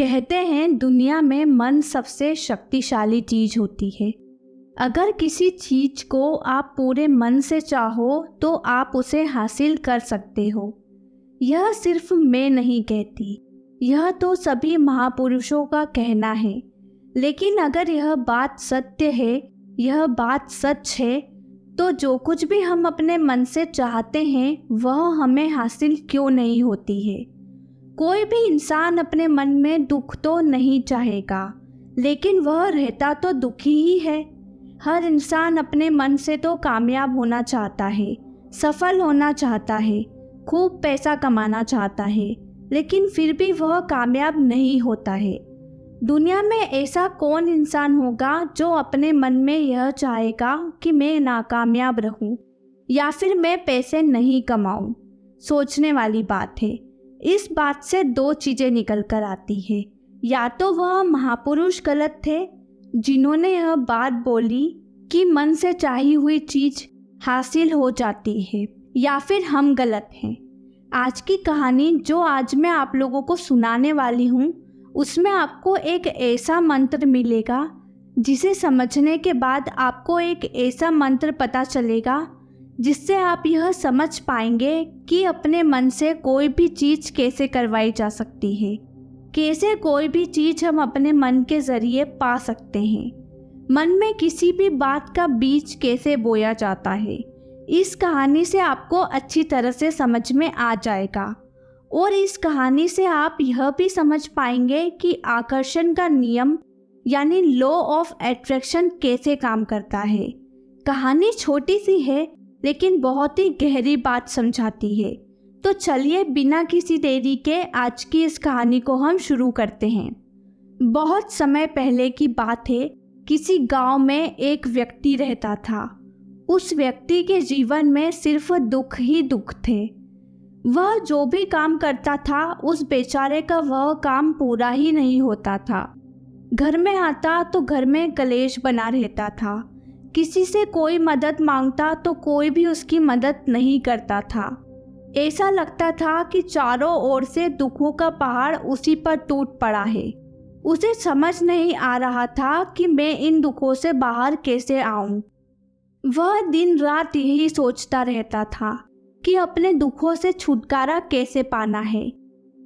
कहते हैं दुनिया में मन सबसे शक्तिशाली चीज होती है। अगर किसी चीज को आप पूरे मन से चाहो तो आप उसे हासिल कर सकते हो। यह सिर्फ मैं नहीं कहती, यह तो सभी महापुरुषों का कहना है। लेकिन अगर यह बात सत्य है, यह बात सच है, तो जो कुछ भी हम अपने मन से चाहते हैं वह हमें हासिल क्यों नहीं होती है। कोई भी इंसान अपने मन में दुख तो नहीं चाहेगा, लेकिन वह रहता तो दुखी ही है। हर इंसान अपने मन से तो कामयाब होना चाहता है, सफल होना चाहता है, खूब पैसा कमाना चाहता है, लेकिन फिर भी वह कामयाब नहीं होता है। दुनिया में ऐसा कौन इंसान होगा जो अपने मन में यह चाहेगा कि मैं नाकामयाब रहूं या फिर मैं पैसे नहीं कमाऊं। सोचने वाली बात है। इस बात से दो चीज़ें निकल कर आती है। या तो वह महापुरुष गलत थे जिन्होंने यह बात बोली कि मन से चाही हुई चीज़ हासिल हो जाती है, या फिर हम गलत हैं। आज की कहानी जो आज मैं आप लोगों को सुनाने वाली हूँ, उसमें आपको एक ऐसा मंत्र मिलेगा जिसे समझने के बाद आपको एक ऐसा मंत्र पता चलेगा जिससे आप यह समझ पाएंगे कि अपने मन से कोई भी चीज़ कैसे करवाई जा सकती है, कैसे कोई भी चीज़ हम अपने मन के ज़रिए पा सकते हैं। मन में किसी भी बात का बीज कैसे बोया जाता है, इस कहानी से आपको अच्छी तरह से समझ में आ जाएगा। और इस कहानी से आप यह भी समझ पाएंगे कि आकर्षण का नियम यानी लॉ ऑफ अट्रैक्शन कैसे काम करता है। कहानी छोटी सी है लेकिन बहुत ही गहरी बात समझाती है। तो चलिए बिना किसी देरी के आज की इस कहानी को हम शुरू करते हैं। बहुत समय पहले की बात है। किसी गांव में एक व्यक्ति रहता था। उस व्यक्ति के जीवन में सिर्फ दुख ही दुख थे। वह जो भी काम करता था उस बेचारे का वह काम पूरा ही नहीं होता था। घर में आता तो घर में कलेश बना रहता था। किसी से कोई मदद मांगता तो कोई भी उसकी मदद नहीं करता था। ऐसा लगता था कि चारों ओर से दुखों का पहाड़ उसी पर टूट पड़ा है। उसे समझ नहीं आ रहा था कि मैं इन दुखों से बाहर कैसे आऊं। वह दिन रात यही सोचता रहता था कि अपने दुखों से छुटकारा कैसे पाना है।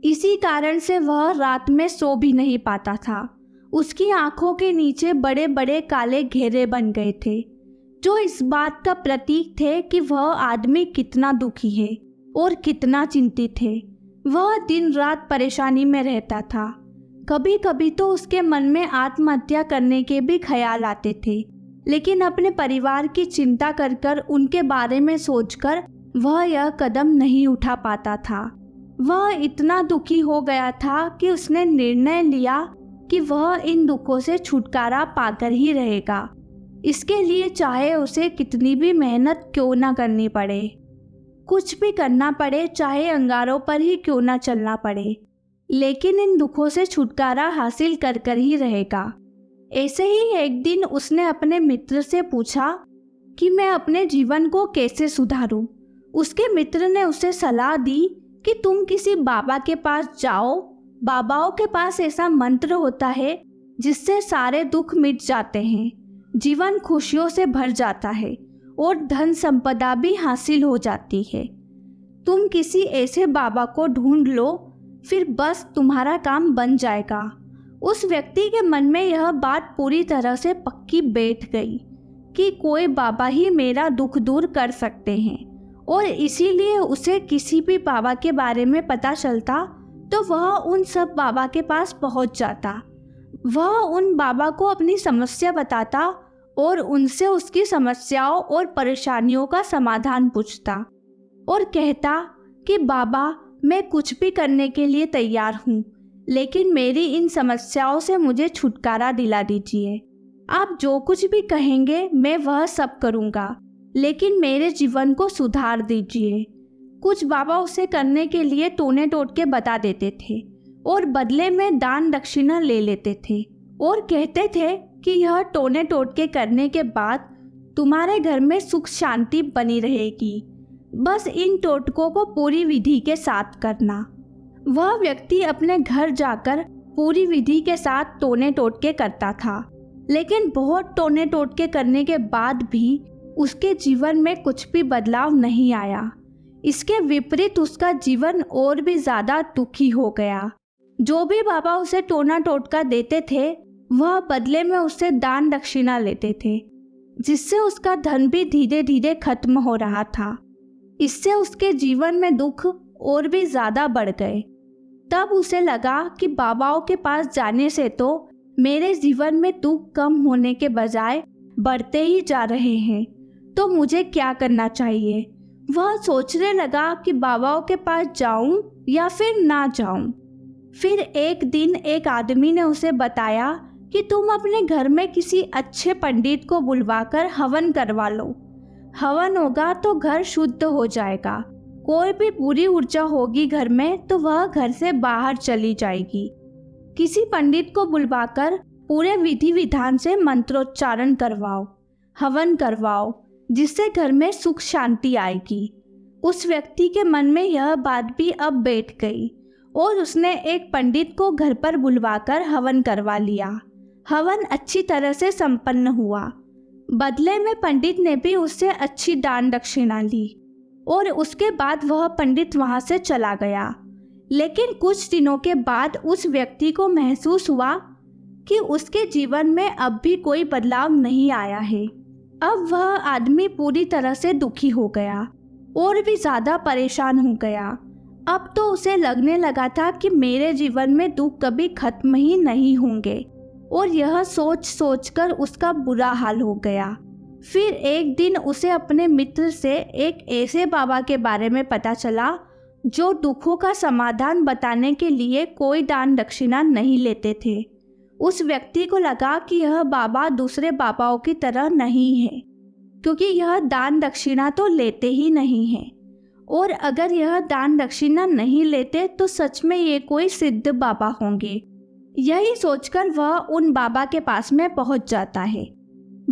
इसी कारण से वह रात में सो भी नहीं पाता था। उसकी आंखों के नीचे बड़े बड़े काले घेरे बन गए थे, जो इस बात का प्रतीक थे कि वह आदमी कितना दुखी है और कितना चिंतित है। वह दिन रात परेशानी में रहता था। कभी कभी तो उसके मन में आत्महत्या करने के भी ख्याल आते थे, लेकिन अपने परिवार की चिंता कर कर उनके बारे में सोचकर वह यह कदम नहीं उठा पाता था। वह इतना दुखी हो गया था कि उसने निर्णय लिया कि वह इन दुखों से छुटकारा पाकर ही रहेगा। इसके लिए चाहे उसे कितनी भी मेहनत क्यों ना करनी पड़े, कुछ भी करना पड़े, चाहे अंगारों पर ही क्यों ना चलना पड़े, लेकिन इन दुखों से छुटकारा हासिल कर कर ही रहेगा। ऐसे ही एक दिन उसने अपने मित्र से पूछा कि मैं अपने जीवन को कैसे सुधारूं। उसके मित्र ने उसे सलाह दी कि तुम किसी बाबा के पास जाओ। बाबाओं के पास ऐसा मंत्र होता है जिससे सारे दुख मिट जाते हैं, जीवन खुशियों से भर जाता है और धन संपदा भी हासिल हो जाती है। तुम किसी ऐसे बाबा को ढूंढ लो, फिर बस तुम्हारा काम बन जाएगा। उस व्यक्ति के मन में यह बात पूरी तरह से पक्की बैठ गई कि कोई बाबा ही मेरा दुख दूर कर सकते हैं, और इसीलिए उसे किसी भी बाबा के बारे में पता चलता तो वह उन सब बाबा के पास पहुंच जाता। वह उन बाबा को अपनी समस्या बताता और उनसे उसकी समस्याओं और परेशानियों का समाधान पूछता और कहता कि बाबा मैं कुछ भी करने के लिए तैयार हूँ, लेकिन मेरी इन समस्याओं से मुझे छुटकारा दिला दीजिए। आप जो कुछ भी कहेंगे मैं वह सब करूँगा, लेकिन मेरे जीवन को सुधार दीजिए। कुछ बाबा उसे करने के लिए टोने टोटके बता देते थे और बदले में दान दक्षिणा ले लेते थे और कहते थे कि यह टोने टोटके करने के बाद तुम्हारे घर में सुख शांति बनी रहेगी। बस इन टोटकों को पूरी विधि के साथ करना। वह व्यक्ति अपने घर जाकर पूरी विधि के साथ टोने टोटके करता था, लेकिन बहुत टोने टोटके करने के बाद भी उसके जीवन में कुछ भी बदलाव नहीं आया। इसके विपरीत उसका जीवन और भी ज़्यादा दुखी हो गया। जो भी बाबा उसे टोना टोटका देते थे वह बदले में उससे दान दक्षिणा लेते थे, जिससे उसका धन भी धीरे धीरे खत्म हो रहा था। इससे उसके जीवन में दुख और भी ज़्यादा बढ़ गए। तब उसे लगा कि बाबाओं के पास जाने से तो मेरे जीवन में दुख कम होने के बजाय बढ़ते ही जा रहे हैं, तो मुझे क्या करना चाहिए। वह सोचने लगा कि बाबाओं के पास जाऊं या फिर ना जाऊं। फिर एक दिन एक आदमी ने उसे बताया कि तुम अपने घर में किसी अच्छे पंडित को बुलवाकर हवन करवा लो। हवन होगा तो घर शुद्ध हो जाएगा। कोई भी बुरी ऊर्जा होगी घर में तो वह घर से बाहर चली जाएगी। किसी पंडित को बुलवाकर पूरे विधि विधान से मंत्रोच्चारण करवाओ, हवन करवाओ, जिससे घर में सुख शांति आएगी। उस व्यक्ति के मन में यह बात भी अब बैठ गई और उसने एक पंडित को घर पर बुलवाकर हवन करवा लिया। हवन अच्छी तरह से संपन्न हुआ। बदले में पंडित ने भी उससे अच्छी दान दक्षिणा ली और उसके बाद वह पंडित वहां से चला गया। लेकिन कुछ दिनों के बाद उस व्यक्ति को महसूस हुआ कि उसके जीवन में अब भी कोई बदलाव नहीं आया है। अब वह आदमी पूरी तरह से दुखी हो गया और भी ज़्यादा परेशान हो गया। अब तो उसे लगने लगा था कि मेरे जीवन में दुख कभी खत्म ही नहीं होंगे, और यह सोच सोचकर उसका बुरा हाल हो गया। फिर एक दिन उसे अपने मित्र से एक ऐसे बाबा के बारे में पता चला जो दुखों का समाधान बताने के लिए कोई दान दक्षिणा नहीं लेते थे। उस व्यक्ति को लगा कि यह बाबा दूसरे बाबाओं की तरह नहीं है, क्योंकि यह दान दक्षिणा तो लेते ही नहीं है, और अगर यह दान दक्षिणा नहीं लेते तो सच में ये कोई सिद्ध बाबा होंगे। यही सोचकर वह उन बाबा के पास में पहुंच जाता है।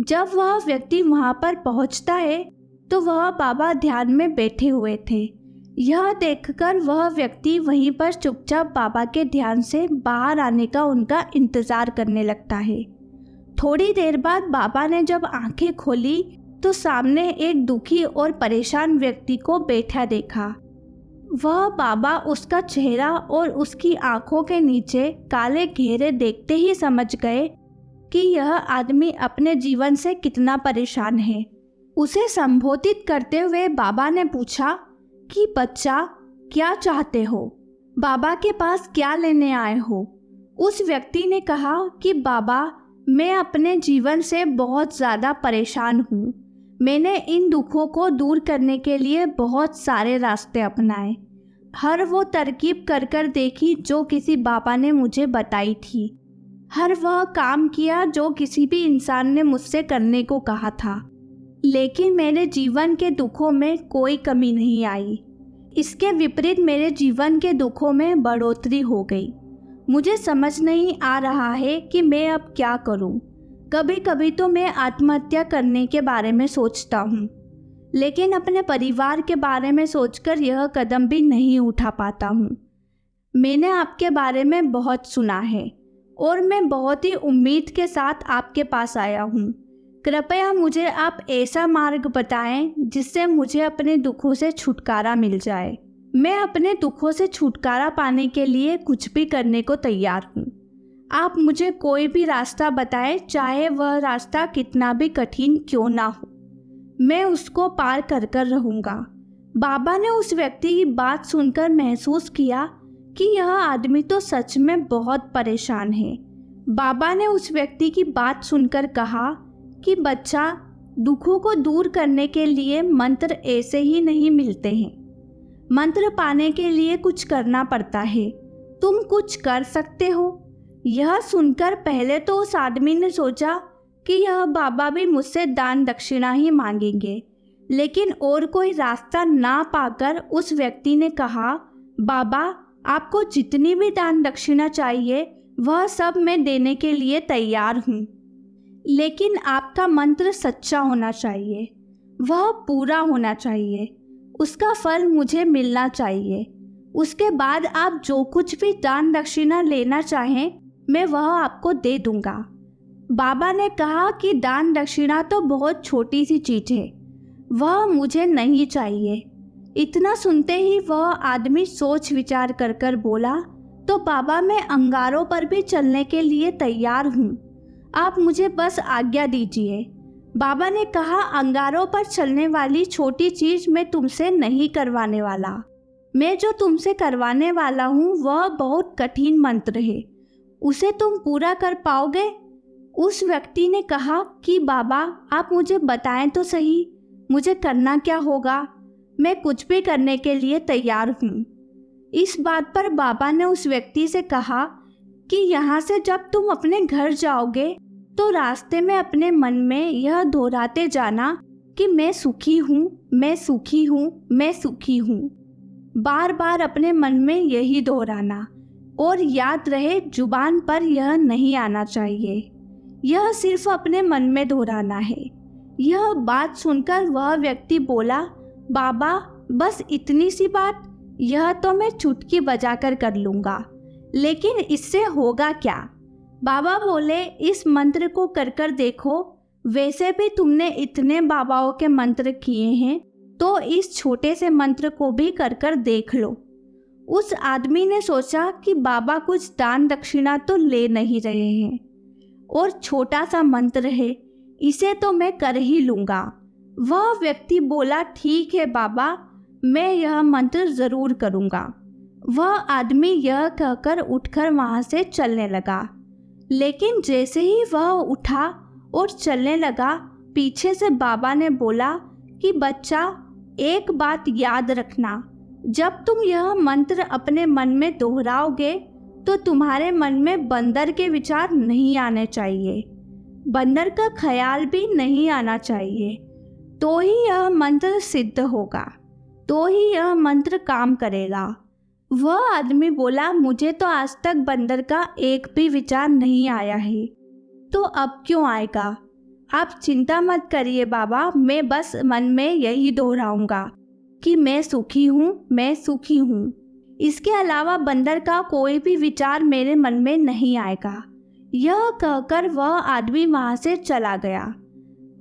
जब वह व्यक्ति वहां पर पहुंचता है तो वह बाबा ध्यान में बैठे हुए थे। यह देखकर वह व्यक्ति वहीं पर चुपचाप बाबा के ध्यान से बाहर आने का उनका इंतज़ार करने लगता है। थोड़ी देर बाद बाबा ने जब आंखें खोली तो सामने एक दुखी और परेशान व्यक्ति को बैठा देखा। वह बाबा उसका चेहरा और उसकी आंखों के नीचे काले घेरे देखते ही समझ गए कि यह आदमी अपने जीवन से कितना परेशान है। उसे संबोधित करते हुए बाबा ने पूछा कि बच्चा, क्या चाहते हो? बाबा के पास क्या लेने आए हो? उस व्यक्ति ने कहा कि बाबा, मैं अपने जीवन से बहुत ज़्यादा परेशान हूँ। मैंने इन दुखों को दूर करने के लिए बहुत सारे रास्ते अपनाए, हर वो तरकीब कर कर देखी जो किसी बाबा ने मुझे बताई थी, हर वह काम किया जो किसी भी इंसान ने मुझसे करने को कहा था, लेकिन मेरे जीवन के दुखों में कोई कमी नहीं आई। इसके विपरीत मेरे जीवन के दुखों में बढ़ोतरी हो गई। मुझे समझ नहीं आ रहा है कि मैं अब क्या करूं। कभी कभी तो मैं आत्महत्या करने के बारे में सोचता हूं, लेकिन अपने परिवार के बारे में सोचकर यह कदम भी नहीं उठा पाता हूं। मैंने आपके बारे में बहुत सुना है और मैं बहुत ही उम्मीद के साथ आपके पास आया हूं। कृपया मुझे आप ऐसा मार्ग बताएं जिससे मुझे अपने दुखों से छुटकारा मिल जाए। मैं अपने दुखों से छुटकारा पाने के लिए कुछ भी करने को तैयार हूँ। आप मुझे कोई भी रास्ता बताएं, चाहे वह रास्ता कितना भी कठिन क्यों ना हो, मैं उसको पार कर कर रहूँगा। बाबा ने उस व्यक्ति की बात सुनकर महसूस किया कि यह आदमी तो सच में बहुत परेशान है। बाबा ने उस व्यक्ति की बात सुनकर कहा कि बच्चा, दुखों को दूर करने के लिए मंत्र ऐसे ही नहीं मिलते हैं। मंत्र पाने के लिए कुछ करना पड़ता है। तुम कुछ कर सकते हो। यह सुनकर पहले तो उस आदमी ने सोचा कि यह बाबा भी मुझसे दान दक्षिणा ही मांगेंगे, लेकिन और कोई रास्ता ना पाकर उस व्यक्ति ने कहा, बाबा, आपको जितनी भी दान दक्षिणा चाहिए वह सब मैं देने के लिए तैयार हूँ, लेकिन आपका मंत्र सच्चा होना चाहिए, वह पूरा होना चाहिए, उसका फल मुझे मिलना चाहिए। उसके बाद आप जो कुछ भी दान दक्षिणा लेना चाहें मैं वह आपको दे दूंगा। बाबा ने कहा कि दान दक्षिणा तो बहुत छोटी सी चीज़ है, वह मुझे नहीं चाहिए। इतना सुनते ही वह आदमी सोच विचार कर कर बोला, तो बाबा मैं अंगारों पर भी चलने के लिए तैयार हूँ, आप मुझे बस आज्ञा दीजिए। बाबा ने कहा, अंगारों पर चलने वाली छोटी चीज़ मैं तुमसे नहीं करवाने वाला। मैं जो तुमसे करवाने वाला हूँ वह बहुत कठिन मंत्र है, उसे तुम पूरा कर पाओगे? उस व्यक्ति ने कहा कि बाबा आप मुझे बताएं तो सही, मुझे करना क्या होगा? मैं कुछ भी करने के लिए तैयार हूँ। इस बात पर बाबा ने उस व्यक्ति से कहा कि यहाँ से जब तुम अपने घर जाओगे तो रास्ते में अपने मन में यह दोहराते जाना कि मैं सुखी हूँ, मैं सुखी हूँ, मैं सुखी हूँ। बार बार अपने मन में यही दोहराना, और याद रहे जुबान पर यह नहीं आना चाहिए, यह सिर्फ अपने मन में दोहराना है। यह बात सुनकर वह व्यक्ति बोला, बाबा बस इतनी सी बात, यह तो मैं चुटकी बजाकर कर लूँगा, लेकिन इससे होगा क्या? बाबा बोले, इस मंत्र को कर कर देखो, वैसे भी तुमने इतने बाबाओं के मंत्र किए हैं, तो इस छोटे से मंत्र को भी कर कर देख लो। उस आदमी ने सोचा कि बाबा कुछ दान दक्षिणा तो ले नहीं रहे हैं, और छोटा सा मंत्र है, इसे तो मैं कर ही लूँगा। वह व्यक्ति बोला, ठीक है बाबा, मैं यह मंत्र ज़रूर करूँगा। वह आदमी यह कहकर उठकर वहाँ से चलने लगा, लेकिन जैसे ही वह उठा और चलने लगा, पीछे से बाबा ने बोला कि बच्चा एक बात याद रखना, जब तुम यह मंत्र अपने मन में दोहराओगे तो तुम्हारे मन में बंदर के विचार नहीं आने चाहिए, बंदर का ख्याल भी नहीं आना चाहिए, तो ही यह मंत्र सिद्ध होगा, तो ही यह मंत्र काम करेगा। वह आदमी बोला, मुझे तो आज तक बंदर का एक भी विचार नहीं आया है, तो अब क्यों आएगा? आप चिंता मत करिए बाबा, मैं बस मन में यही दोहराऊंगा कि मैं सुखी हूँ, मैं सुखी हूँ। इसके अलावा बंदर का कोई भी विचार मेरे मन में नहीं आएगा। यह कहकर वह आदमी वहाँ से चला गया।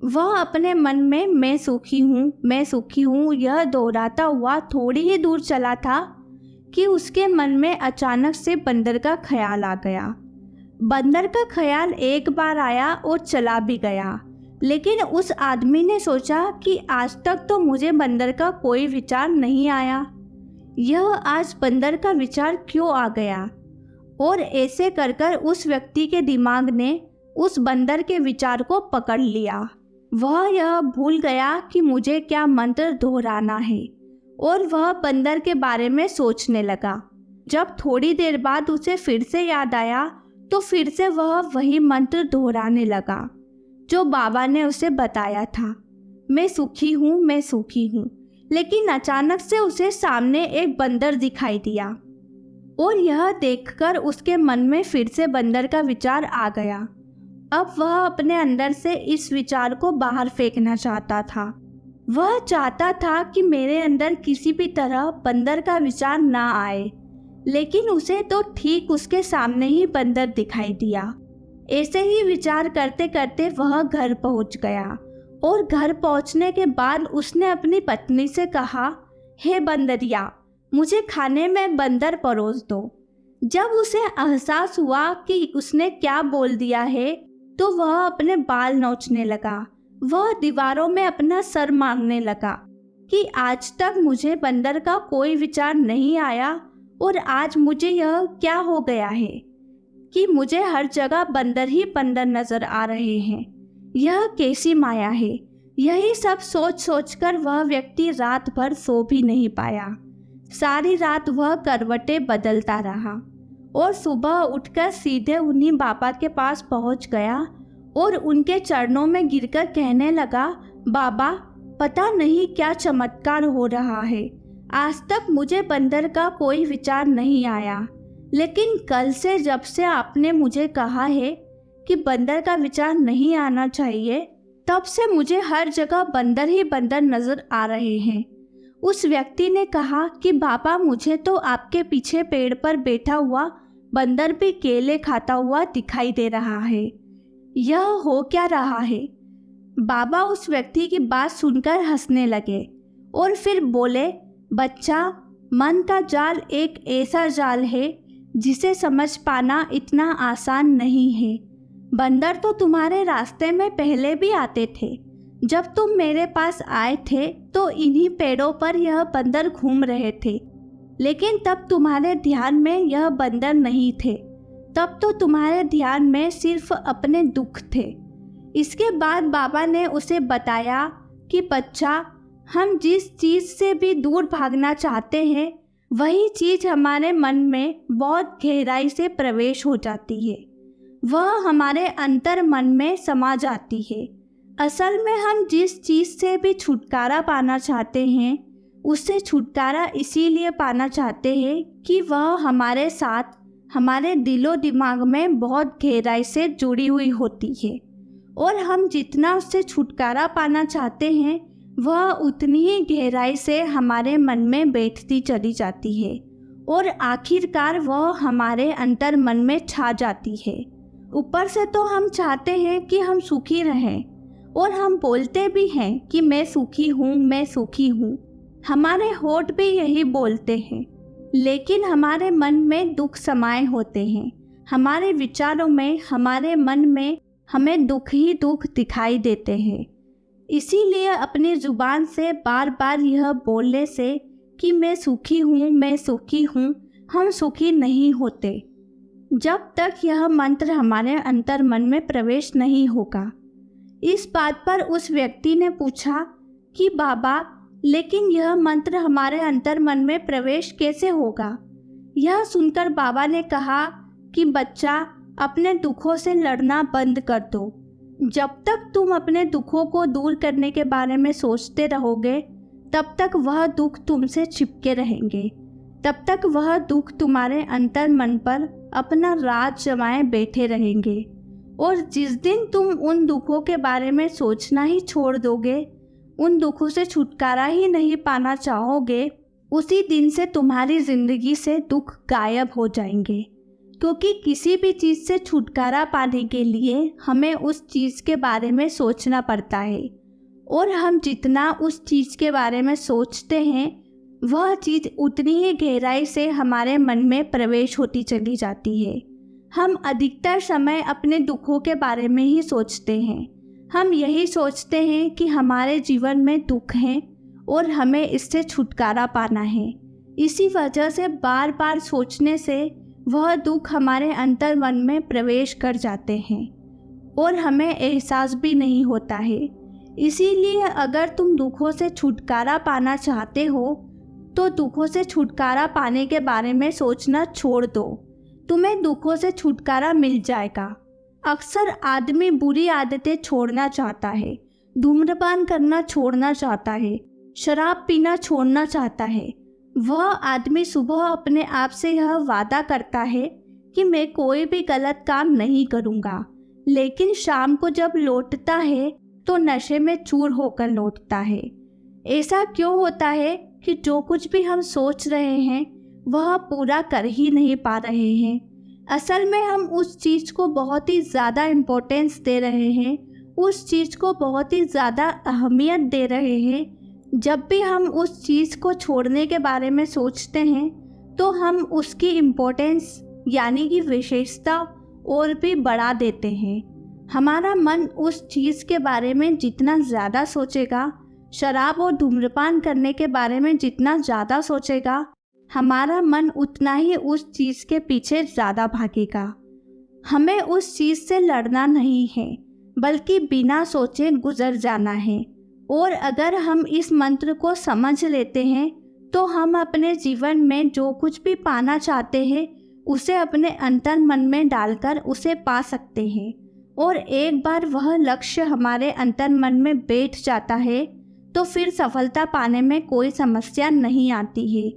वह अपने मन में मैं सुखी हूँ, मैं सुखी हूँ यह दोहराता हुआ थोड़ी ही दूर चला था कि उसके मन में अचानक से बंदर का ख्याल आ गया। बंदर का ख्याल एक बार आया और चला भी गया, लेकिन उस आदमी ने सोचा कि आज तक तो मुझे बंदर का कोई विचार नहीं आया, यह आज बंदर का विचार क्यों आ गया? और ऐसे कर कर उस व्यक्ति के दिमाग ने उस बंदर के विचार को पकड़ लिया। वह यह भूल गया कि मुझे क्या मंत्र दोहराना है, और वह बंदर के बारे में सोचने लगा। जब थोड़ी देर बाद उसे फिर से याद आया तो फिर से वह वही मंत्र दोहराने लगा जो बाबा ने उसे बताया था, मैं सुखी हूँ, मैं सुखी हूँ। लेकिन अचानक से उसे सामने एक बंदर दिखाई दिया, और यह देखकर उसके मन में फिर से बंदर का विचार आ गया। अब वह अपने अंदर से इस विचार को बाहर फेंकना चाहता था। वह चाहता था कि मेरे अंदर किसी भी तरह बंदर का विचार ना आए, लेकिन उसे तो ठीक उसके सामने ही बंदर दिखाई दिया। ऐसे ही विचार करते करते वह घर पहुंच गया, और घर पहुंचने के बाद उसने अपनी पत्नी से कहा, हे बंदरिया, मुझे खाने में बंदर परोस दो। जब उसे एहसास हुआ कि उसने क्या बोल दिया है तो वह अपने बाल नोचने लगा। वह दीवारों में अपना सर मारने लगा कि आज तक मुझे बंदर का कोई विचार नहीं आया, और आज मुझे यह क्या हो गया है कि मुझे हर जगह बंदर ही बंदर नजर आ रहे हैं। यह कैसी माया है? यही सब सोच सोचकर वह व्यक्ति रात भर सो भी नहीं पाया। सारी रात वह करवटें बदलता रहा, और सुबह उठकर सीधे उन्हीं बाबा के पास पहुंच गया और उनके चरणों में गिरकर कहने लगा, बाबा, पता नहीं क्या चमत्कार हो रहा है। आज तक मुझे बंदर का कोई विचार नहीं आया, लेकिन कल से जब से आपने मुझे कहा है कि बंदर का विचार नहीं आना चाहिए, तब से मुझे हर जगह बंदर ही बंदर नजर आ रहे हैं। उस व्यक्ति ने कहा कि बाबा, मुझे तो आपके पीछे पेड़ पर बैठा हुआ बंदर भी केले खाता हुआ दिखाई दे रहा है। यह हो क्या रहा है? बाबा उस व्यक्ति की बात सुनकर हंसने लगे और फिर बोले, बच्चा, मन का जाल एक ऐसा जाल है जिसे समझ पाना इतना आसान नहीं है। बंदर तो तुम्हारे रास्ते में पहले भी आते थे। जब तुम मेरे पास आए थे तो इन्हीं पेड़ों पर यह बंदर घूम रहे थे, लेकिन तब तुम्हारे ध्यान में यह बंदर नहीं थे। तब तो तुम्हारे ध्यान में सिर्फ अपने दुख थे। इसके बाद बाबा ने उसे बताया कि बच्चा, हम जिस चीज़ से भी दूर भागना चाहते हैं वही चीज़ हमारे मन में बहुत गहराई से प्रवेश हो जाती है। वह हमारे अंतर मन में समा जाती है। असल में हम जिस चीज़ से भी छुटकारा पाना चाहते हैं उससे छुटकारा इसीलिए पाना चाहते हैं कि वह हमारे साथ हमारे दिलो दिमाग में बहुत गहराई से जुड़ी हुई होती है, और हम जितना उससे छुटकारा पाना चाहते हैं वह उतनी ही गहराई से हमारे मन में बैठती चली जाती है और आखिरकार वह हमारे अंतर मन में छा जाती है। ऊपर से तो हम चाहते हैं कि हम सुखी रहें, और हम बोलते भी हैं कि मैं सुखी हूँ, मैं सुखी हूँ। हमारे होठ भी यही बोलते हैं, लेकिन हमारे मन में दुख समाये होते हैं। हमारे विचारों में, हमारे मन में हमें दुख ही दुख दिखाई देते हैं। इसीलिए अपनी ज़ुबान से बार बार यह बोलने से कि मैं सुखी हूँ, मैं सुखी हूँ, हम सुखी नहीं होते जब तक यह मंत्र हमारे अंतर मन में प्रवेश नहीं होगा। इस बात पर उस व्यक्ति ने पूछा कि बाबा, लेकिन यह मंत्र हमारे अंतर मन में प्रवेश कैसे होगा? यह सुनकर बाबा ने कहा कि बच्चा, अपने दुखों से लड़ना बंद कर दो। जब तक तुम अपने दुखों को दूर करने के बारे में सोचते रहोगे तब तक वह दुख तुमसे चिपके रहेंगे। तब तक वह दुख तुम्हारे अंतर मन पर अपना राज जमाए बैठे रहेंगे, और जिस दिन तुम उन दुखों के बारे में सोचना ही छोड़ दोगे, उन दुखों से छुटकारा ही नहीं पाना चाहोगे, उसी दिन से तुम्हारी ज़िंदगी से दुख गायब हो जाएंगे। क्योंकि किसी भी चीज़ से छुटकारा पाने के लिए हमें उस चीज़ के बारे में सोचना पड़ता है, और हम जितना उस चीज़ के बारे में सोचते हैं वह चीज़ उतनी ही गहराई से हमारे मन में प्रवेश होती चली जाती है। हम अधिकतर समय अपने दुखों के बारे में ही सोचते हैं। हम यही सोचते हैं कि हमारे जीवन में दुख हैं और हमें इससे छुटकारा पाना है। इसी वजह से बार बार सोचने से वह दुख हमारे अंतर मन में प्रवेश कर जाते हैं और हमें एहसास भी नहीं होता है। इसीलिए अगर तुम दुखों से छुटकारा पाना चाहते हो तो दुखों से छुटकारा पाने के बारे में सोचना छोड़ दो। तुम्हें दुखों से छुटकारा मिल जाएगा। अक्सर आदमी बुरी आदतें छोड़ना चाहता है, धूम्रपान करना छोड़ना चाहता है, शराब पीना छोड़ना चाहता है। वह आदमी सुबह अपने आप से यह वादा करता है कि मैं कोई भी गलत काम नहीं करूँगा, लेकिन शाम को जब लौटता है तो नशे में चूर होकर लौटता है। ऐसा क्यों होता है कि जो कुछ भी हम सोच रहे हैं वह पूरा कर ही नहीं पा रहे हैं। असल में हम उस चीज़ को बहुत ही ज़्यादा इम्पोर्टेंस दे रहे हैं, उस चीज़ को बहुत ही ज़्यादा अहमियत दे रहे हैं। जब भी हम उस चीज़ को छोड़ने के बारे में सोचते हैं तो हम उसकी इम्पोर्टेंस यानी कि विशेषता और भी बढ़ा देते हैं। हमारा मन उस चीज़ के बारे में जितना ज़्यादा सोचेगा, शराब और धूम्रपान करने के बारे में जितना ज़्यादा सोचेगा, हमारा मन उतना ही उस चीज़ के पीछे ज़्यादा भागेगा। हमें उस चीज़ से लड़ना नहीं है, बल्कि बिना सोचे गुजर जाना है। और अगर हम इस मंत्र को समझ लेते हैं तो हम अपने जीवन में जो कुछ भी पाना चाहते हैं उसे अपने अंतर मन में डालकर उसे पा सकते हैं। और एक बार वह लक्ष्य हमारे अंतर मन में बैठ जाता है तो फिर सफलता पाने में कोई समस्या नहीं आती है,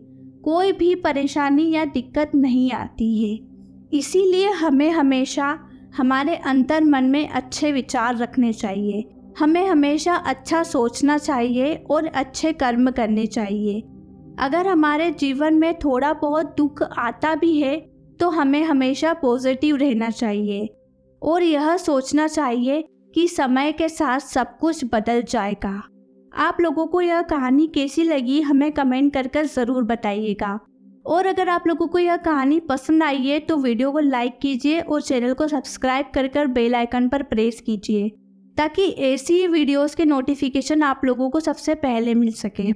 कोई भी परेशानी या दिक्कत नहीं आती है। इसीलिए हमें हमेशा हमारे अंतर मन में अच्छे विचार रखने चाहिए, हमें हमेशा अच्छा सोचना चाहिए और अच्छे कर्म करने चाहिए। अगर हमारे जीवन में थोड़ा बहुत दुख आता भी है तो हमें हमेशा पॉजिटिव रहना चाहिए और यह सोचना चाहिए कि समय के साथ सब कुछ बदल जाएगा। आप लोगों को यह कहानी कैसी लगी हमें कमेंट कर ज़रूर बताइएगा। और अगर आप लोगों को यह कहानी पसंद आई है तो वीडियो को लाइक कीजिए और चैनल को सब्सक्राइब कर बेल आइकन पर प्रेस कीजिए ताकि ऐसी वीडियोस के नोटिफिकेशन आप लोगों को सबसे पहले मिल सके।